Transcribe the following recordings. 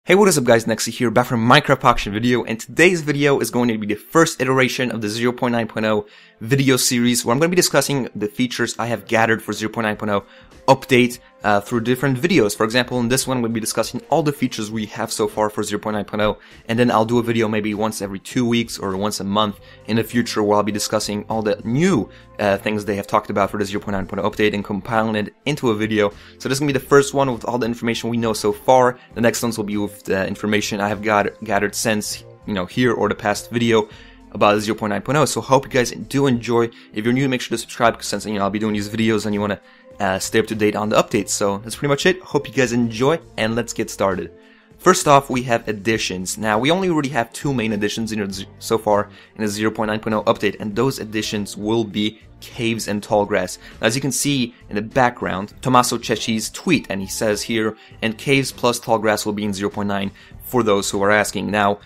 Hey, what is up guys, Nexy here, back from Minecraft Auction video, and today's video is going to be the first iteration of the 0.9.0 video series where I'm going to be discussing the features I have gathered for 0.9.0 update through different videos. For example, in this one, I'm going to be discussing all the features we have so far for 0.9.0, and then I'll do a video maybe once every 2 weeks or once a month in the future where I'll be discussing all the new things they have talked about for the 0.9.0 update and compiling it into a video. So this is going to be the first one with all the information we know so far. The next ones will be with the information I have gathered since, here or the past video about 0.9.0. So hope you guys do enjoy. If you're new, make sure to subscribe, because since I'll be doing these videos and you want to stay up to date on the updates. So that's pretty much it. Hope you guys enjoy, and let's get started. First off, we have additions. Now, we only already have two main additions so far in the 0.9.0 update, and those additions will be caves and tall grass. Now, as you can see in the background, Tommaso Cecchi's tweet, and he says here, and caves plus tall grass will be in 0.9 for those who are asking. Now,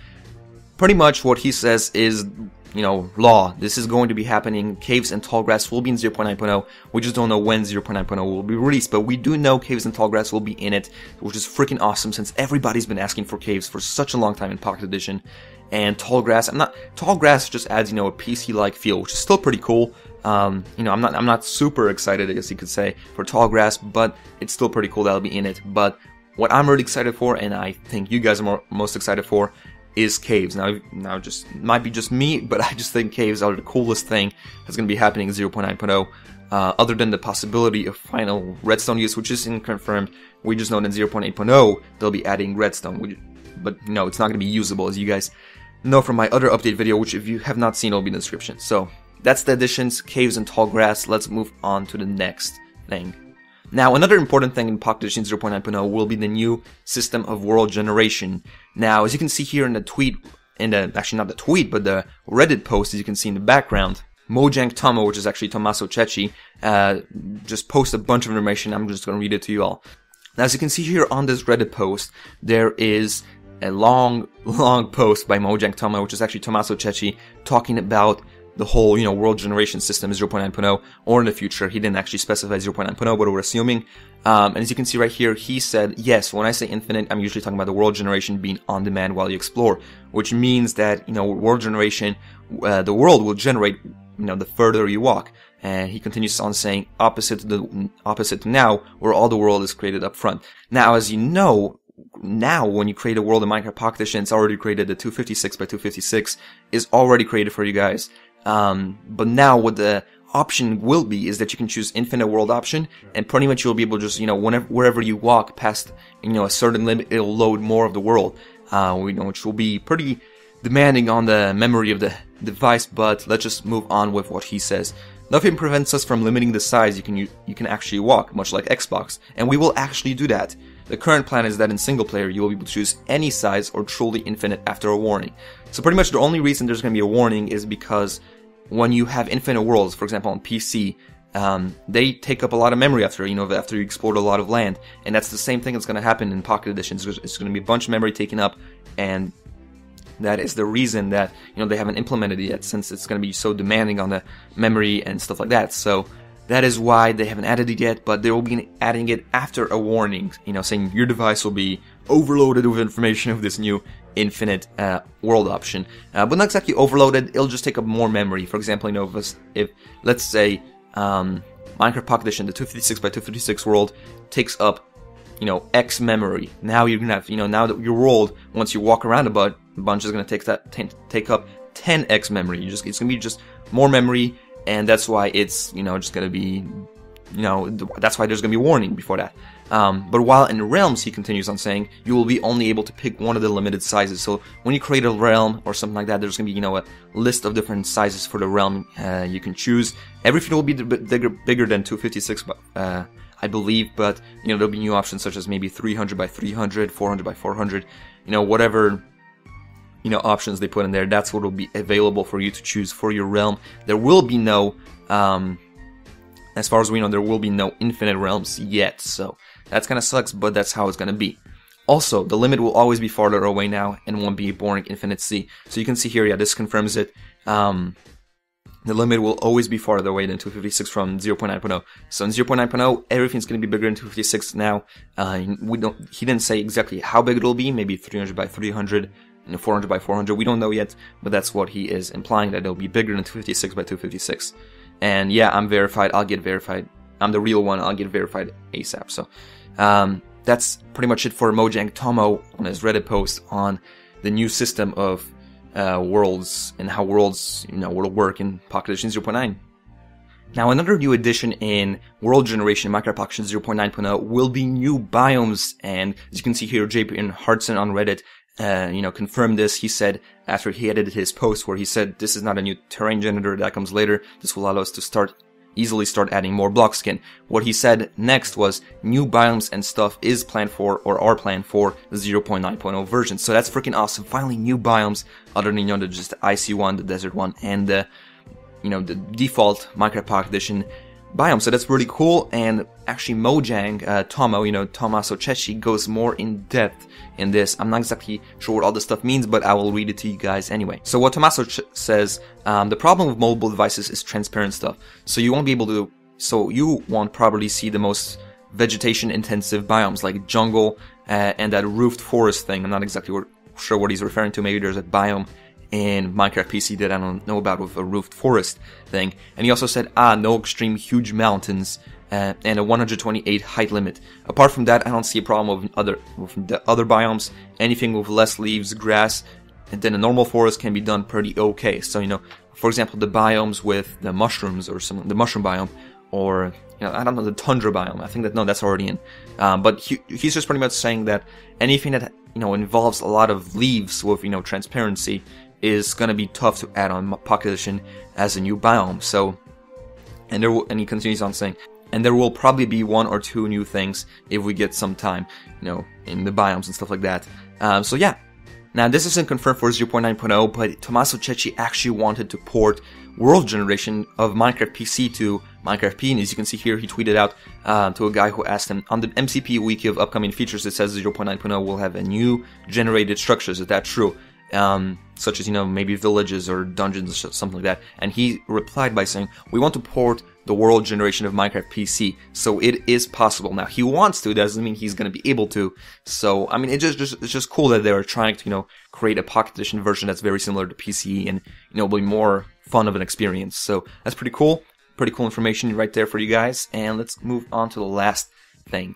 pretty much what he says is, law. This is going to be happening. Caves and tall grass will be in 0.9.0. We just don't know when 0.9.0 will be released, but we do know caves and tall grass will be in it, which is freaking awesome since everybody's been asking for caves for such a long time in Pocket Edition. And tall grass, tall grass just adds, a PC-like feel, which is still pretty cool. I'm not super excited, I guess you could say, for tall grass, but it's still pretty cool that'll be in it. But what I'm really excited for, and I think you guys are most excited for, is caves. Now just might be just me, but I just think caves are the coolest thing that's going to be happening in 0.9.0. Other than the possibility of final redstone use, which isn't confirmed, we just know that in 0.8.0 they'll be adding redstone. But no, it's not going to be usable, as you guys know from my other update video, which if you have not seen, it'll be in the description. So that's the additions, caves and tall grass. Let's move on to the next thing. Now, another important thing in Pocket Edition 0.9.0 will be the new system of world generation. Now, as you can see here in the tweet, actually not the tweet, but the Reddit post, as you can see in the background, Mojang Tomo, which is actually Tommaso Cecchi, just posted a bunch of information. I'm just going to read it to you all. Now, as you can see here on this Reddit post, there is a long post by Mojang Tomo, which is actually Tommaso Cecchi, talking about the whole, world generation system is 0.9.0, or in the future. He didn't actually specify 0.9.0, but we're assuming. And as you can see right here, he said, yes, when I say infinite, I'm usually talking about the world generation being on demand while you explore, which means that, world generation, the world will generate, the further you walk. And he continues on saying, opposite to now, where all the world is created up front. Now, as you know, now when you create a world in Minecraft Pocket Edition, it's already created. The 256 by 256 is already created for you guys. But now what the option will be is that you can choose infinite world option, and pretty much you'll be able to just, wherever you walk past, a certain limit, it'll load more of the world, which will be pretty demanding on the memory of the device. But let's just move on with what he says. Nothing prevents us from limiting the size you can actually walk, much like Xbox, and we will actually do that. The current plan is that in single player you will be able to choose any size or truly infinite after a warning. So pretty much the only reason there's going to be a warning is because when you have infinite worlds, for example on PC, they take up a lot of memory after you explore a lot of land, and that's the same thing that's going to happen in Pocket Edition. It's going to be a bunch of memory taken up, and that is the reason that they haven't implemented it yet, since it's going to be so demanding on the memory and stuff like that. So that is why they haven't added it yet, but they will be adding it after a warning, saying your device will be overloaded with information of this new infinite world option. But not exactly overloaded, it'll just take up more memory. For example, if let's say Minecraft Pocket Edition, the 256 by 256 world takes up X memory. Now you're gonna have, now that your world, once you walk around a bunch, is gonna take up 10x memory. It's gonna be just more memory. And that's why it's, just going to be, that's why there's going to be a warning before that. But while in realms, he continues on saying, you will be only able to pick one of the limited sizes. So when you create a realm or something like that, there's going to be, a list of different sizes for the realm you can choose. Everything will be bigger than 256, I believe, but, there'll be new options such as maybe 300 by 300, 400 by 400, whatever options they put in there, that's what will be available for you to choose for your realm. There will be no, as far as we know, there will be no infinite realms yet, so that's kind of sucks, but that's how it's going to be. Also, the limit will always be farther away now and won't be a boring infinite sea. So you can see here, yeah, this confirms it. the limit will always be farther away than 256 from 0.9.0. So in 0.9.0, everything's going to be bigger than 256 now. He didn't say exactly how big it'll be, maybe 300 by 300, 400 by 400, we don't know yet, but that's what he is implying, that it'll be bigger than 256 by 256. And yeah, I'm verified, I'll get verified. I'm the real one, I'll get verified ASAP. So, that's pretty much it for Mojang Tomo on his Reddit post on the new system of worlds and how worlds, will work in Pocket Edition 0.9. Now, another new addition in World Generation Minecraft Pocket Edition 0.9.0 will be new biomes, and as you can see here, JP Hartson on Reddit, confirmed this. He said, after he edited his post where he said, this is not a new terrain generator, that comes later, this will allow us to easily start adding more block skin. What he said next was new biomes and stuff is planned for, or are planned for, the 0.9.0 version. So that's freaking awesome. Finally, new biomes other than, just the icy one, the desert one, and the, the default Minecraft Pocket Edition biome. So that's really cool. And actually Mojang, Tomo, Tommaso Cecchi goes more in depth in this. I'm not exactly sure what all this stuff means, but I will read it to you guys anyway. So what Tommaso says, the problem with mobile devices is transparent stuff. So you won't be able to, you won't probably see the most vegetation intensive biomes like jungle and that roofed forest thing. I'm not exactly sure what he's referring to. Maybe there's a biome in Minecraft PC that I don't know about with a roofed forest thing. And he also said, no extreme huge mountains and a 128 height limit. Apart from that, I don't see a problem with the other biomes. Anything with less leaves, grass, and then a normal forest can be done pretty okay. So, for example, the biomes with the mushrooms or the mushroom biome, or, I don't know, the tundra biome. I think that's already in. But he's just pretty much saying that anything that, involves a lot of leaves with, transparency is gonna be tough to add on Pocket Edition as a new biome. So, and he continues on saying, and there will probably be 1 or 2 new things if we get some time, in the biomes and stuff like that. So yeah. Now, this isn't confirmed for 0.9.0, but Tommaso Cecchi actually wanted to port World Generation of Minecraft PC to Minecraft P, and as you can see here, he tweeted out to a guy who asked him, on the MCP wiki of upcoming features, it says 0.9.0 will have a new generated structures. Is that true? Such as, maybe villages or dungeons or something like that. And he replied by saying, we want to port the World Generation of Minecraft PC, so it is possible. Now, he wants to, doesn't mean he's going to be able to. So, I mean, it's just cool that they're trying to, create a Pocket Edition version that's very similar to PC and, will be more fun of an experience. So, that's pretty cool. Pretty cool information right there for you guys. And let's move on to the last thing.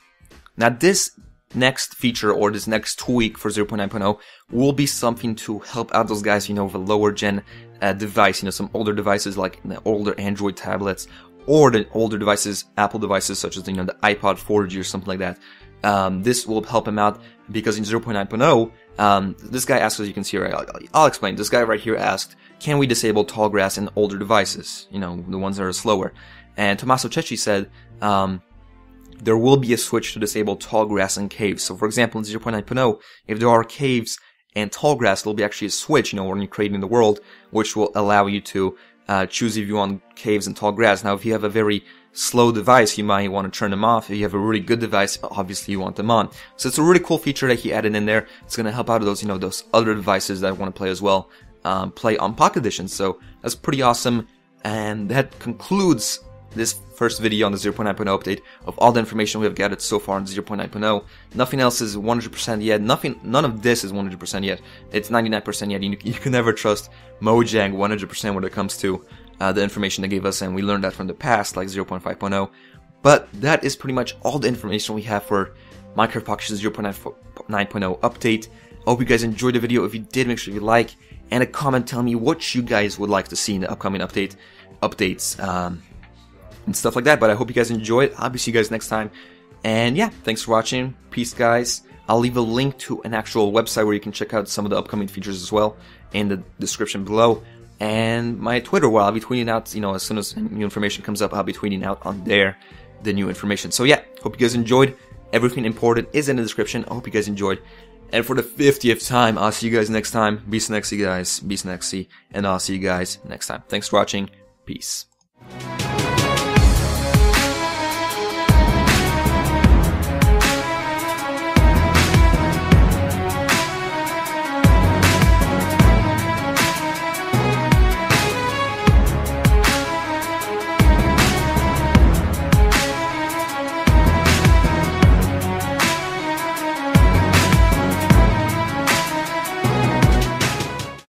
Now, this next feature or this next tweak for 0.9.0 will be something to help out those guys, with a lower gen device, some older devices like the older Android tablets or the older devices, Apple devices such as, the iPod 4G or something like that. This will help him out because in 0.9.0, this guy asked, as you can see right, I'll explain. This guy right here asked, can we disable tall grass in older devices? The ones that are slower. And Tommaso Cecchi said, there will be a switch to disable tall grass and caves. So for example, in 0.9.0, if there are caves and tall grass, there'll be actually a switch, when you're creating the world, which will allow you to choose if you want caves and tall grass. Now, if you have a very slow device, you might want to turn them off. If you have a really good device, obviously you want them on. So it's a really cool feature that he added in there. It's going to help out those, those other devices that want to play as well, play on Pocket Edition. So that's pretty awesome. And that concludes this first video on the 0.9.0 update of all the information we have gathered so far on 0.9.0. Nothing else is 100% yet. None of this is 100% yet. It's 99% yet. You can never trust Mojang 100% when it comes to the information they gave us, and we learned that from the past, like 0.5.0. But that is pretty much all the information we have for Minecraft Pocket 0.9.0 update. I hope you guys enjoyed the video. If you did, make sure you like and a comment telling me what you guys would like to see in the upcoming updates. And stuff like that, but I hope you guys enjoyed. I'll see you guys next time. And yeah, thanks for watching. Peace, guys. I'll leave a link to an actual website where you can check out some of the upcoming features as well in the description below. And my Twitter, where I'll be tweeting out, as soon as new information comes up, I'll be tweeting out on there the new information. So yeah, hope you guys enjoyed. Everything important is in the description. I hope you guys enjoyed. And for the 50th time, I'll see you guys next time. Be Snexy, guys. Be Snexy. And I'll see you guys next time. Thanks for watching. Peace.